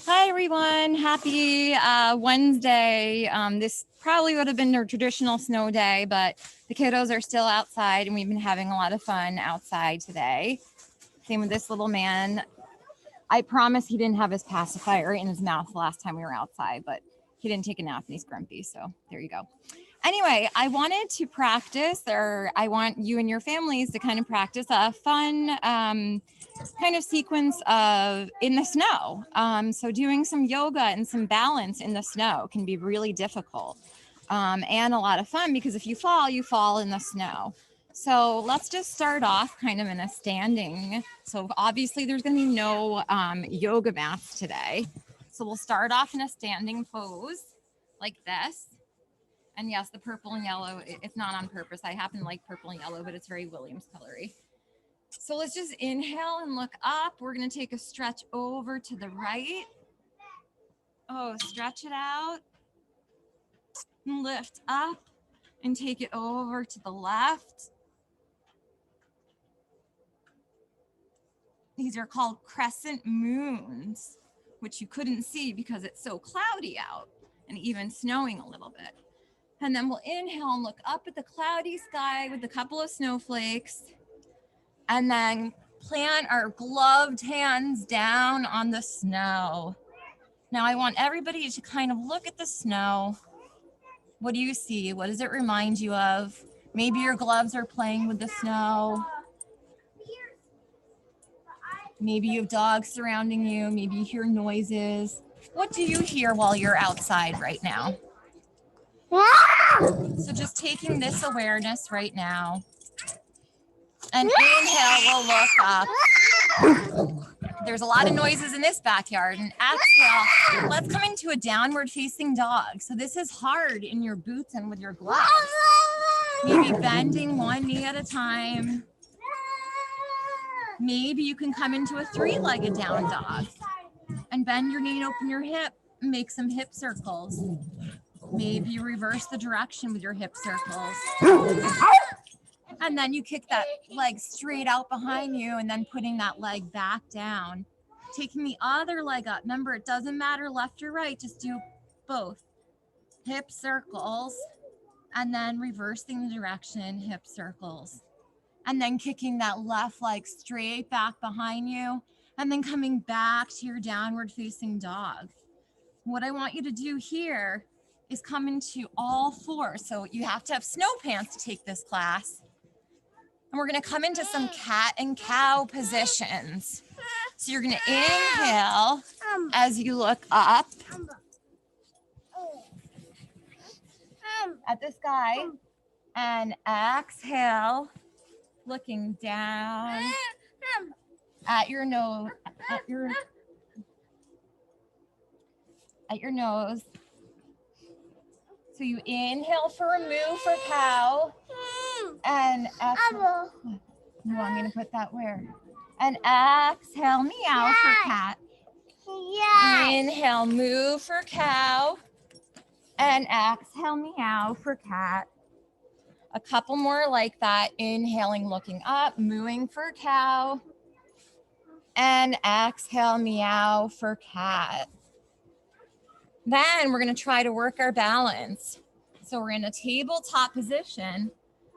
Hi, everyone. Happy Wednesday. This probably would have been their traditional snow day, but the kiddos are still outside and we've been having a lot of fun outside today. Same with this little man. I promise he didn't have his pacifier in his mouth the last time we were outside, but he didn't take a nap and he's grumpy. So there you go. Anyway, I wanted to practice, or I want you and your families to kind of practice a fun kind of sequence of in the snow. So doing some yoga and some balance in the snow can be really difficult and a lot of fun, because if you fall in the snow. So let's just start off kind of in a standing. So obviously there's going to be no yoga mats today. So we'll start off in a standing pose like this. And yes, the purple and yellow, it's not on purpose. I happen to like purple and yellow, but it's very Williams colory. So let's just inhale and look up. We're going to take a stretch over to the right. Oh, stretch it out. And lift up and take it over to the left. These are called crescent moons, which you couldn't see because it's so cloudy out and even snowing a little bit. And then we'll inhale and look up at the cloudy sky with a couple of snowflakes. And then plant our gloved hands down on the snow. Now I want everybody to kind of look at the snow. What do you see? What does it remind you of? Maybe your gloves are playing with the snow. Maybe you have dogs surrounding you. Maybe you hear noises. What do you hear while you're outside right now? So just taking this awareness right now. And inhale, we'll look up. There's a lot of noises in this backyard. And exhale, let's come into a downward facing dog. So this is hard in your boots and with your gloves. Maybe bending one knee at a time. Maybe you can come into a three-legged down dog and bend your knee and open your hip and make some hip circles. Maybe you reverse the direction with your hip circles. And then you kick that leg straight out behind you and then putting that leg back down. Taking the other leg up. Remember, it doesn't matter left or right, just do both. Hip circles and then reversing the direction, hip circles. And then kicking that left leg straight back behind you and then coming back to your downward facing dog. What I want you to do here is come into all fours. So you have to have snow pants to take this class. And we're going to come into some cat and cow positions. So you're going to inhale as you look up at the sky and exhale, looking down at your nose, at your nose. So you inhale for a moo for cow. And exhale. You want me to put that where? And exhale, meow for cat. Yeah. Inhale, moo for cow. And exhale, meow for cat. A couple more like that. Inhaling, looking up, mooing for cow. And exhale, meow for cat. Then we're going to try to work our balance. So we're in a tabletop position.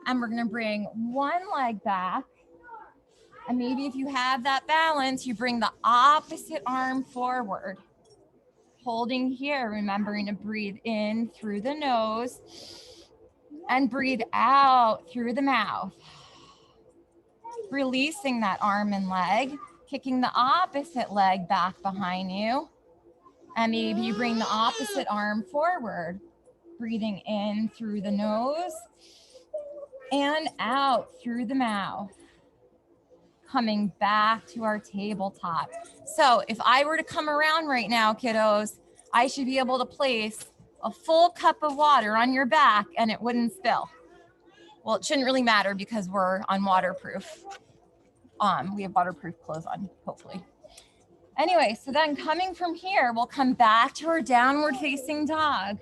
And we're going to bring one leg back. And maybe if you have that balance, you bring the opposite arm forward. Holding here, remembering to breathe in through the nose and breathe out through the mouth. Releasing that arm and leg, kicking the opposite leg back behind you. And maybe you bring the opposite arm forward, breathing in through the nose and out through the mouth. Coming back to our tabletop. So if I were to come around right now, kiddos, I should be able to place a full cup of water on your back and it wouldn't spill. Well, it shouldn't really matter because we're on waterproof. We have waterproof clothes on, hopefully. Anyway, so then coming from here, we'll come back to our downward facing dog.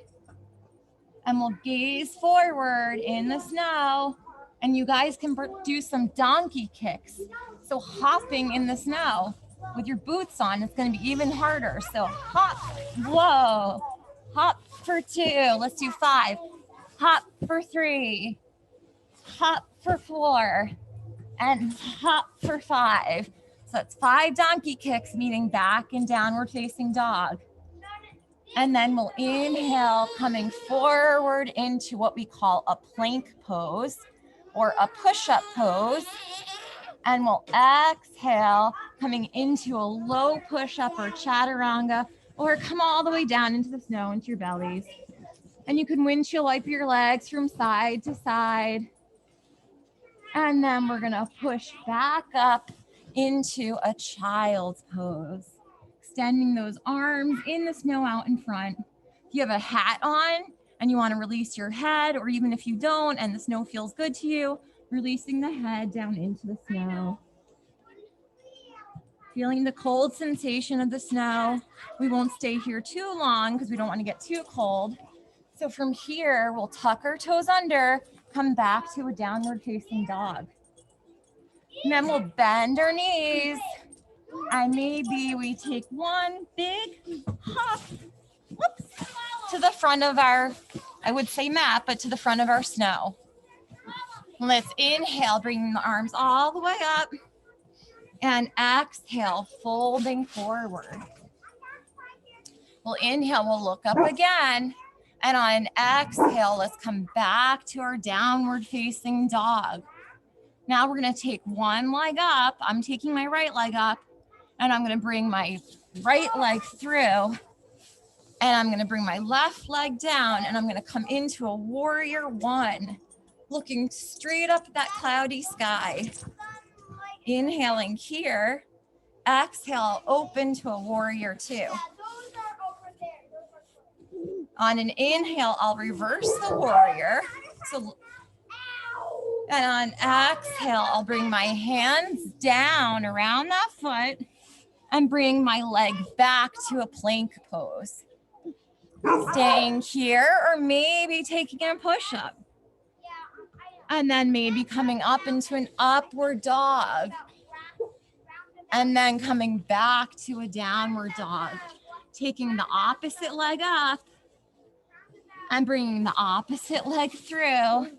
And we'll gaze forward in the snow. And you guys can do some donkey kicks. So hopping in the snow. With your boots on, it's going to be even harder. So hop, whoa, hop for 2. Let's do 5. Hop for 3. Hop for 4. And hop for 5. So it's 5 donkey kicks, meaning back and downward facing dog. And then we'll inhale, coming forward into what we call a plank pose or a push-up pose. And we'll exhale, coming into a low push-up or chaturanga, or come all the way down into the snow, into your bellies. And you can windshield wipe your legs from side to side. And then we're gonna push back up into a child's pose. Extending those arms in the snow out in front. If you have a hat on and you want to release your head, or even if you don't and the snow feels good to you, releasing the head down into the snow. Feeling the cold sensation of the snow. We won't stay here too long because we don't want to get too cold. So from here, we'll tuck our toes under, come back to a downward facing dog. And then we'll bend our knees. And maybe we take one big hop, whoops, to the front of our, I would say mat, but to the front of our snow. Let's inhale, bringing the arms all the way up. And exhale, folding forward. We'll inhale, we'll look up again. And on an exhale, let's come back to our downward facing dog. Now we're gonna take one leg up. I'm taking my right leg up. And I'm gonna bring my right leg through, and I'm gonna bring my left leg down, and I'm gonna come into a warrior 1, looking straight up at that cloudy sky. Inhaling here, exhale, open to a warrior 2. On an inhale, I'll reverse the warrior. And on exhale, I'll bring my hands down around that foot and bring my leg back to a plank pose. Staying here, or maybe taking a push-up. And then maybe coming up into an upward dog. And then coming back to a downward dog. Taking the opposite leg up and bringing the opposite leg through.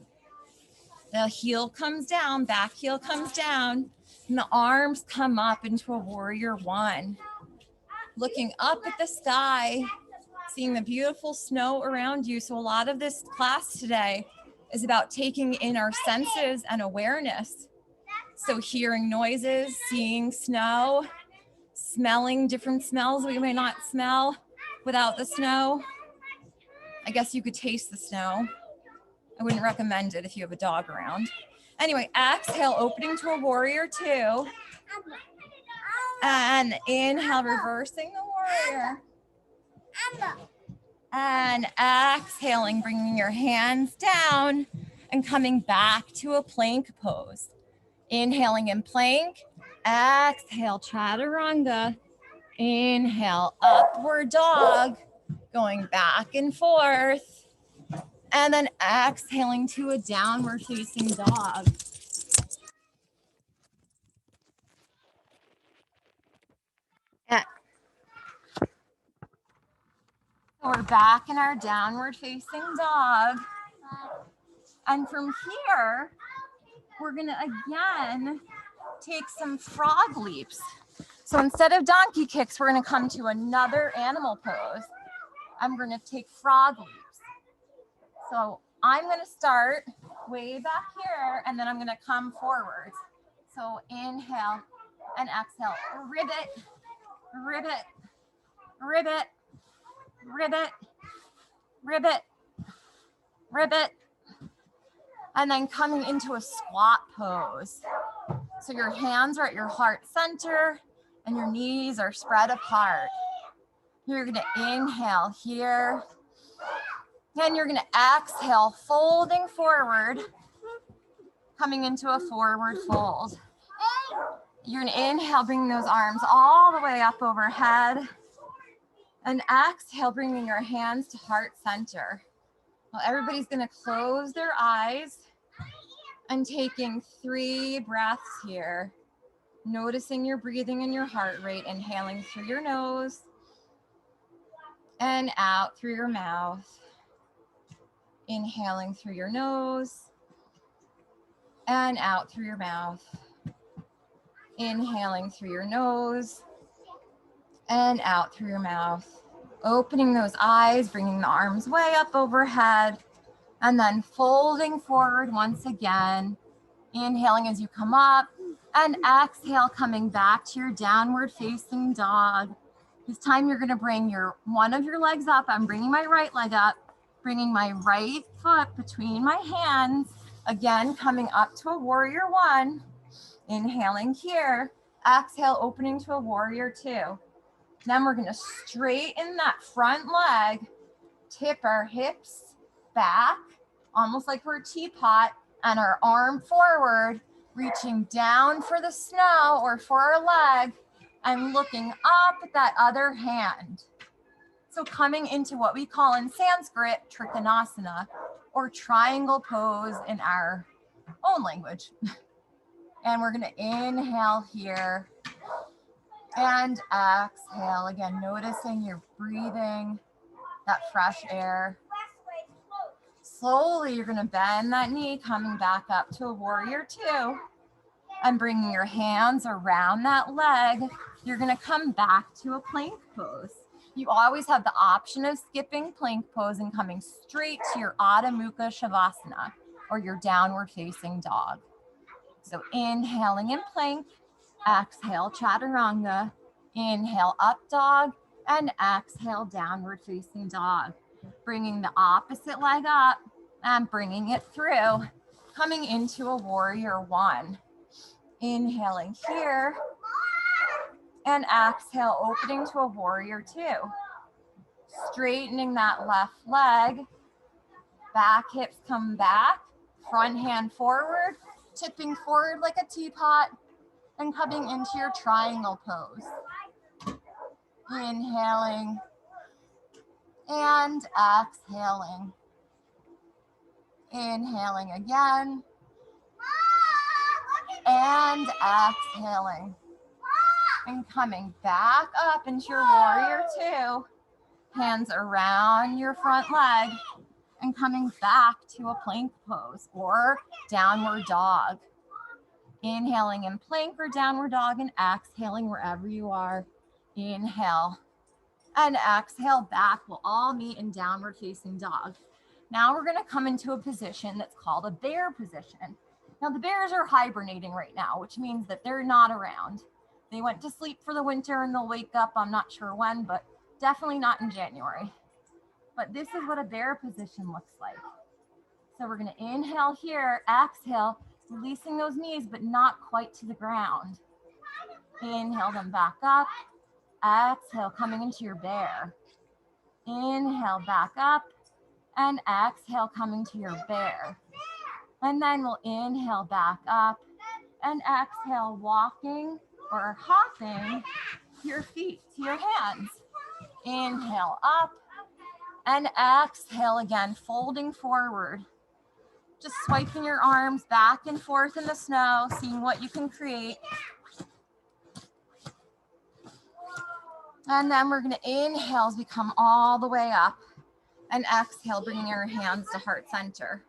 The heel comes down, back heel comes down. And the arms come up into a warrior 1. Looking up at the sky, seeing the beautiful snow around you. So a lot of this class today is about taking in our senses and awareness. So hearing noises, seeing snow, smelling different smells we may not smell without the snow. I guess you could taste the snow. I wouldn't recommend it if you have a dog around. Anyway, exhale, opening to a warrior 2. And inhale, reversing the warrior. And exhaling, bringing your hands down and coming back to a plank pose. Inhaling in plank, exhale, chaturanga. Inhale, upward dog, going back and forth. And then exhaling to a downward facing dog. We're back in our downward facing dog. And from here, we're gonna again take some frog leaps. So instead of donkey kicks, we're gonna come to another animal pose. I'm gonna take frog leaps. So I'm gonna start way back here, and then I'm gonna come forward. So inhale and exhale, ribbit, ribbit, ribbit, ribbit, ribbit, ribbit, and then coming into a squat pose. So your hands are at your heart center and your knees are spread apart. You're gonna inhale here, and you're gonna exhale, folding forward, coming into a forward fold. You're gonna inhale, bringing those arms all the way up overhead. And exhale, bringing your hands to heart center. Well, everybody's gonna close their eyes and taking 3 breaths here. Noticing your breathing and your heart rate, inhaling through your nose and out through your mouth. Inhaling through your nose and out through your mouth. Inhaling through your nose and out through your mouth. Opening those eyes, bringing the arms way up overhead, and then folding forward once again. Inhaling as you come up, and exhale, coming back to your downward facing dog. This time you're gonna bring one of your legs up. I'm bringing my right leg up, bringing my right foot between my hands. Again, coming up to a warrior one. Inhaling here, exhale, opening to a warrior two. Then we're gonna straighten that front leg, tip our hips back, almost like we're a teapot, and our arm forward, reaching down for the snow or for our leg, and looking up at that other hand. So coming into what we call in Sanskrit, Trikonasana, or triangle pose in our own language. And we're gonna inhale here and exhale. Again, noticing you're breathing that fresh air. Slowly, you're gonna bend that knee, coming back up to a warrior two, and bringing your hands around that leg. You're gonna come back to a plank pose. You always have the option of skipping plank pose and coming straight to your Adho Mukha Shavasana, or your downward facing dog. So inhaling in plank, exhale chaturanga, inhale up dog, and exhale downward facing dog. Bringing the opposite leg up and bringing it through, coming into a warrior one. Inhaling here and exhale, opening to a warrior two. Straightening that left leg, back hips come back, front hand forward, tipping forward like a teapot, and coming into your triangle pose. Inhaling and exhaling. Inhaling again and exhaling. And coming back up into your warrior two. Hands around your front leg and coming back to a plank pose or downward dog. Inhaling in plank or downward dog and exhaling wherever you are. Inhale and exhale back. We'll all meet in downward facing dog. Now we're gonna come into a position that's called a bear position. Now the bears are hibernating right now, which means that they're not around. They went to sleep for the winter and they'll wake up, I'm not sure when, but definitely not in January. But this is what a bear position looks like. So we're gonna inhale here, exhale, releasing those knees, but not quite to the ground. Inhale them back up. Exhale, coming into your bear. Inhale back up and exhale, coming to your bear. And then we'll inhale back up and exhale, walking or hopping your feet to your hands. Inhale up and exhale again, folding forward. Just swiping your arms back and forth in the snow, seeing what you can create. And then we're gonna inhale as we come all the way up and exhale, bringing your hands to heart center.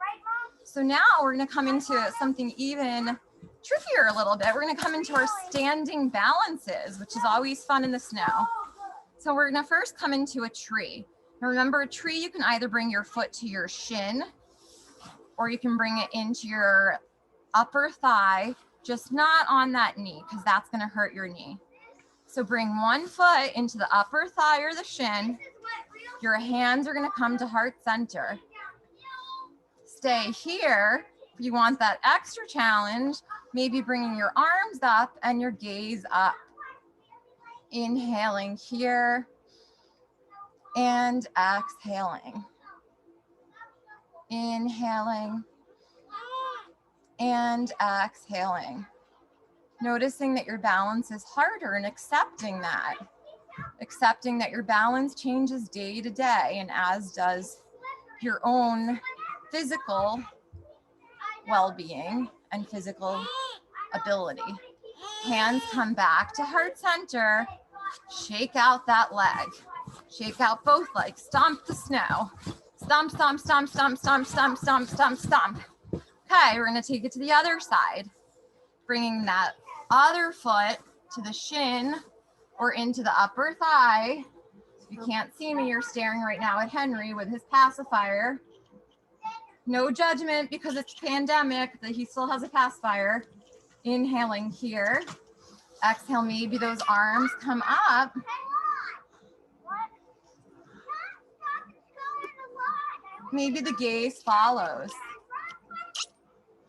So now we're gonna come into something even trickier a little bit. We're gonna come into our standing balances, which is always fun in the snow. So we're gonna first come into a tree. Now remember, a tree, you can either bring your foot to your shin or you can bring it into your upper thigh, just not on that knee, because that's gonna hurt your knee. So bring one foot into the upper thigh or the shin. Your hands are gonna come to heart center. Stay here. If you want that extra challenge, maybe bringing your arms up and your gaze up. Inhaling here and exhaling. Inhaling and exhaling. Noticing that your balance is harder and accepting that. Accepting that your balance changes day to day, and as does your own physical well-being and physical ability. Hands come back to heart center. Shake out that leg. Shake out both legs. Stomp the snow. Stomp, stomp, stomp, stomp, stomp, stomp, stomp, stomp, stomp. Okay, we're gonna take it to the other side. Bringing that other foot to the shin or into the upper thigh. If you can't see me, you're staring right now at Henry with his pacifier. No judgment because it's pandemic, that he still has a pacifier. Inhaling here. Exhale, maybe those arms come up. Maybe the gaze follows.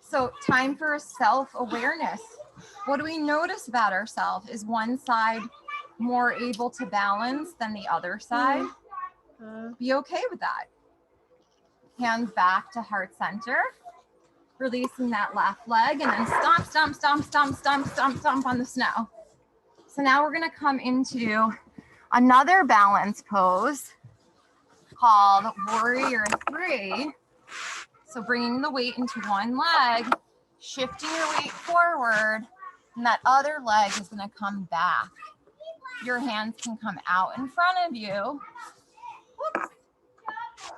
So time for a self-awareness. What do we notice about ourselves? Is one side more able to balance than the other side? Be okay with that. Hands back to heart center. Releasing that left leg and then stomp, stomp, stomp, stomp, stomp, stomp, stomp on the snow. So now we're gonna come into another balance pose called Warrior 3. So bringing the weight into one leg, shifting your weight forward, and that other leg is gonna come back. Your hands can come out in front of you. Whoops.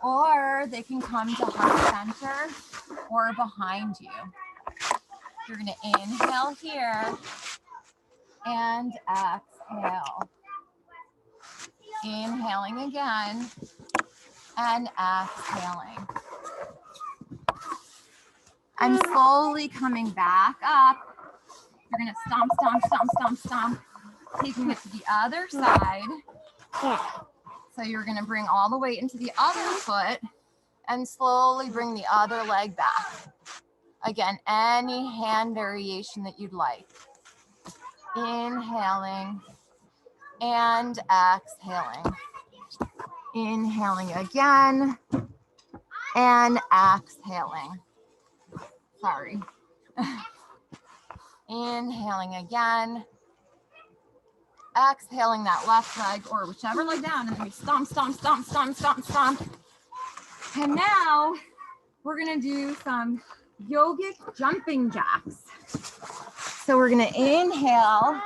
Or they can come to heart center or behind you. You're gonna inhale here and exhale. Inhaling again and exhaling. I'm slowly coming back up. You're gonna stomp, stomp, stomp, stomp, stomp, taking it to the other side. So you're gonna bring all the weight into the other foot and slowly bring the other leg back. Again, any hand variation that you'd like. Inhaling and exhaling. Inhaling again and exhaling. Sorry. Inhaling again. Exhaling that left leg or whichever leg down, and then we stomp, stomp, stomp, stomp, stomp, stomp. And now we're gonna do some yogic jumping jacks. So we're gonna inhale.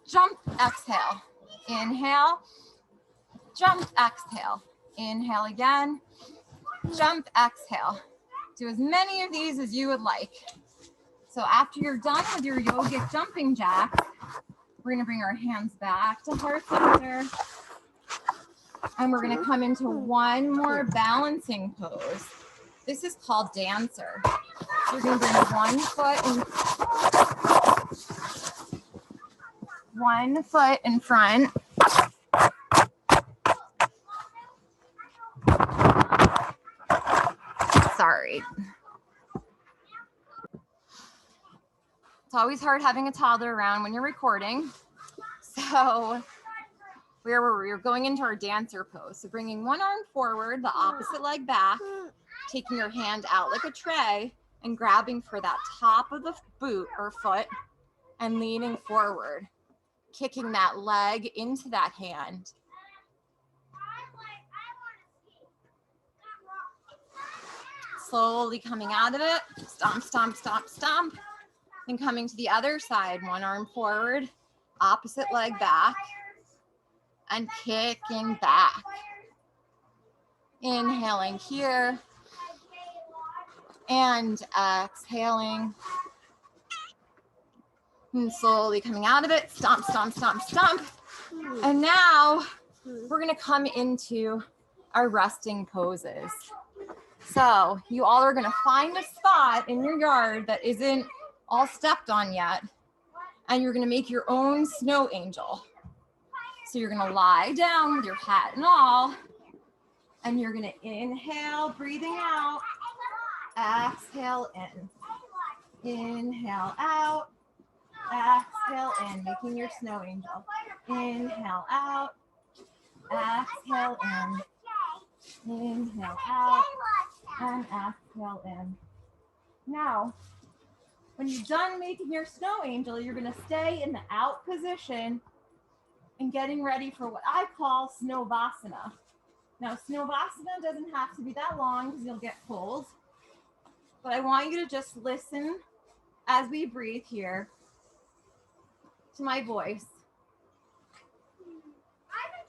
Jump, exhale. Inhale. Jump, exhale. Inhale again. Jump, exhale. Do as many of these as you would like. So after you're done with your yogic jumping jacks, we're gonna bring our hands back to heart center. And we're gonna come into one more balancing pose. This is called dancer. You're gonna bring one foot in front. Sorry. It's always hard having a toddler around when you're recording. So we're going into our dancer pose. So bringing one arm forward, the opposite leg back, taking your hand out like a tray and grabbing for that top of the boot or foot and leaning forward, kicking that leg into that hand. Slowly coming out of it, stomp, stomp, stomp, stomp, and coming to the other side, one arm forward, opposite leg back, and kicking back. Inhaling here, and exhaling, and slowly coming out of it, stomp, stomp, stomp, stomp. And now we're gonna come into our resting poses. So you all are gonna find a spot in your yard that isn't all stepped on yet, and you're gonna make your own snow angel. So you're gonna lie down with your hat and all, and you're gonna inhale, breathing out, exhale in. Inhale out, exhale in, making your snow angel. Inhale out, exhale in. Inhale out and exhale in. Now, when you're done making your snow angel, you're gonna stay in the out position and getting ready for what I call Snowvasana. Now, Snowvasana doesn't have to be that long because you'll get cold, but I want you to just listen as we breathe here to my voice.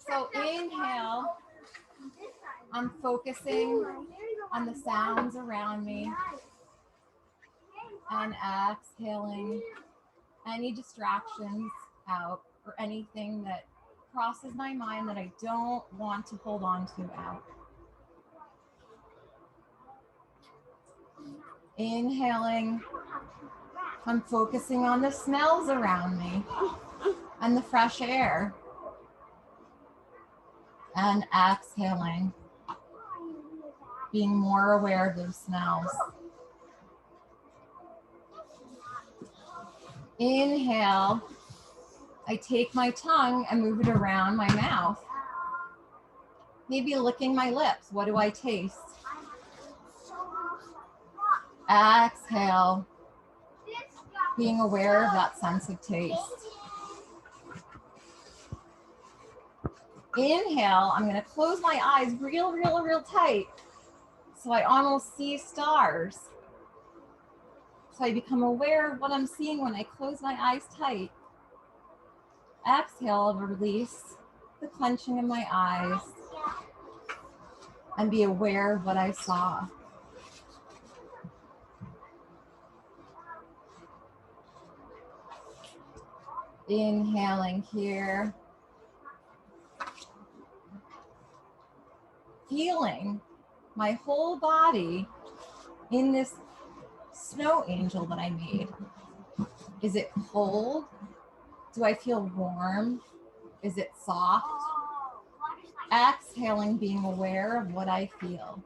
So inhale, I'm focusing on the sounds around me, and exhaling any distractions out or anything that crosses my mind that I don't want to hold on to out. Inhaling, I'm focusing on the smells around me and the fresh air. And exhaling, being more aware of those smells. Inhale, I take my tongue and move it around my mouth. Maybe licking my lips. What do I taste? Exhale, being aware of that sense of taste. Inhale, I'm going to close my eyes real tight so I almost see stars. So I become aware of what I'm seeing when I close my eyes tight. Exhale, release the clenching of my eyes and be aware of what I saw. Inhaling here. Feeling my whole body in this snow angel that I made. Is it cold? Do I feel warm? Is it soft? Exhaling, being aware of what I feel.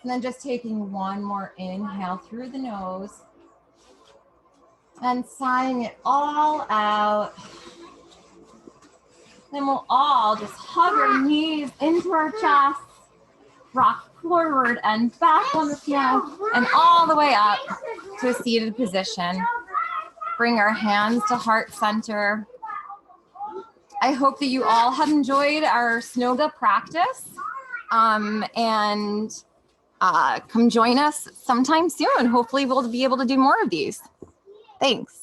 And then just taking one more inhale through the nose and sighing it all out. Then we'll all just hug our knees into our chests, rock forward and back on the piano, and all the way up to a seated position. Bring our hands to heart center. I hope that you all have enjoyed our Snowga practice, and come join us sometime soon. Hopefully we'll be able to do more of these. Thanks.